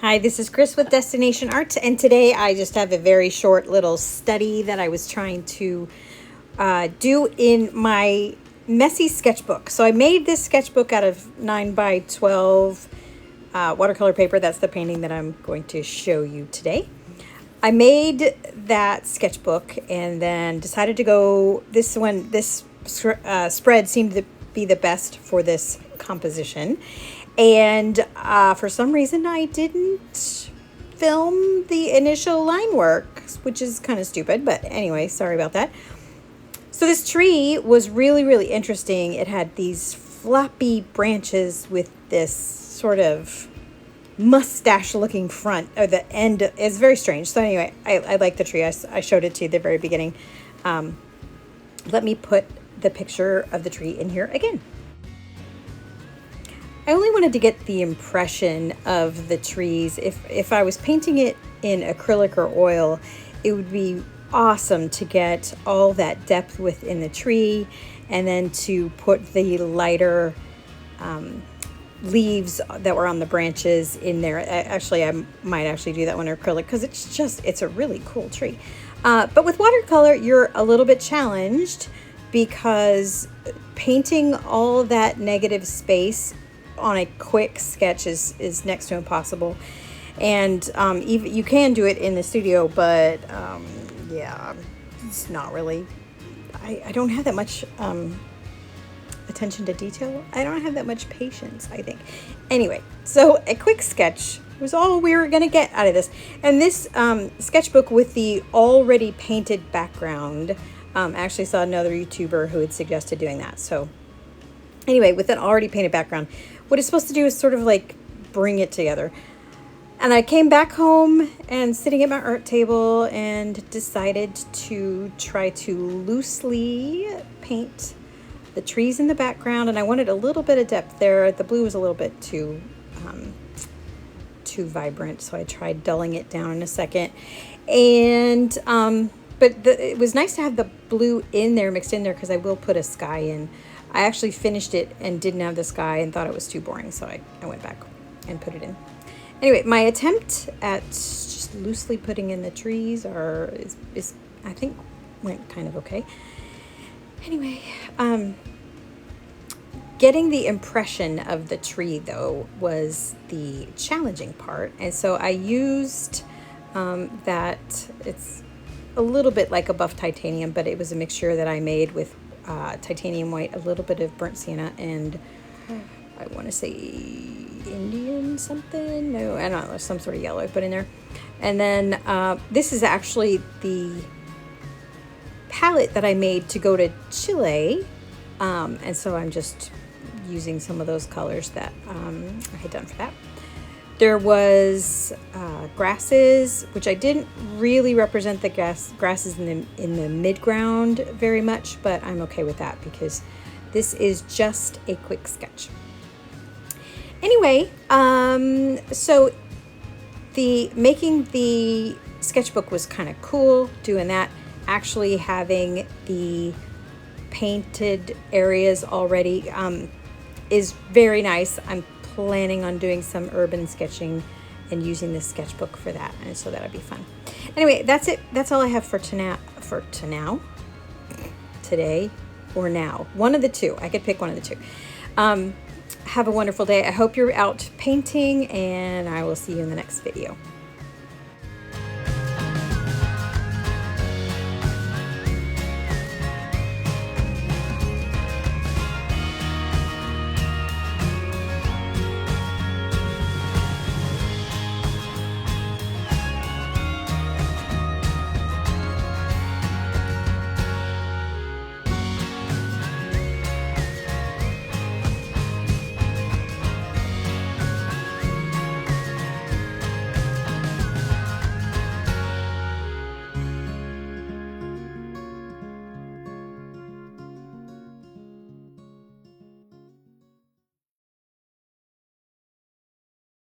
Hi, this is Chris with Destination Art, and today I just have a very short little study that I was trying to do in my messy sketchbook. So I made this sketchbook out of 9 by 12 watercolor paper. That's the painting that I'm going to show you today. I made that sketchbook and then decided to go this one. This spread seemed to be the best for this composition. And for some reason, I didn't film the initial line work, which is kind of stupid. But anyway, sorry about that. So this tree was really, really interesting. It had these floppy branches with this sort of mustache-looking front, or the end. It's very strange. So anyway, I like the tree. I showed it to you at the very beginning. Let me put the picture of the tree in here again. I only wanted to get the impression of the trees. If I was painting it in acrylic or oil, it would be awesome to get all that depth within the tree and then to put the lighter leaves that were on the branches in there. Actually, I might actually do that one in acrylic because it's a really cool tree. But with watercolor, you're a little bit challenged because painting all that negative space on a quick sketch is next to impossible. And even you can do it in the studio, but yeah, it's not really. I don't have that much attention to detail. I don't have that much patience, I think. Anyway, so a quick sketch was all we were going to get out of this. And this sketchbook with the already painted background, I actually saw another YouTuber who had suggested doing that. So anyway, with an already painted background, what it's supposed to do is sort of like bring it together. And I came back home and sitting at my art table and decided to try to loosely paint the trees in the background. And I wanted a little bit of depth there. The blue was a little bit too vibrant, so I tried dulling it down in a second. And but it was nice to have the blue in there, mixed in there, because I will put a sky in. I actually finished it and didn't have the sky and thought it was too boring, so I went back and put it in. Anyway, my attempt at just loosely putting in the trees is I think went kind of okay. Anyway, getting the impression of the tree though was the challenging part, and so I used that. It's a little bit like a buff titanium, but it was a mixture that I made with titanium white, a little bit of burnt sienna, and I want to say Indian something. No, I don't know, some sort of yellow I put in there. And then this is actually the palette that I made to go to Chile, and so I'm just using some of those colors that I had done for that. There was grasses, which I didn't really represent the grasses in the midground very much, but I'm okay with that because this is just a quick sketch. Anyway, so making the sketchbook was kind of cool, doing that. Actually having the painted areas already is very nice. I'm planning on doing some urban sketching and using this sketchbook for that, and so that'll be fun. Anyway, that's it. That's all I have for today or now. One of the two. I could pick one of the two. Have a wonderful day. I hope you're out painting, and I will see you in the next video.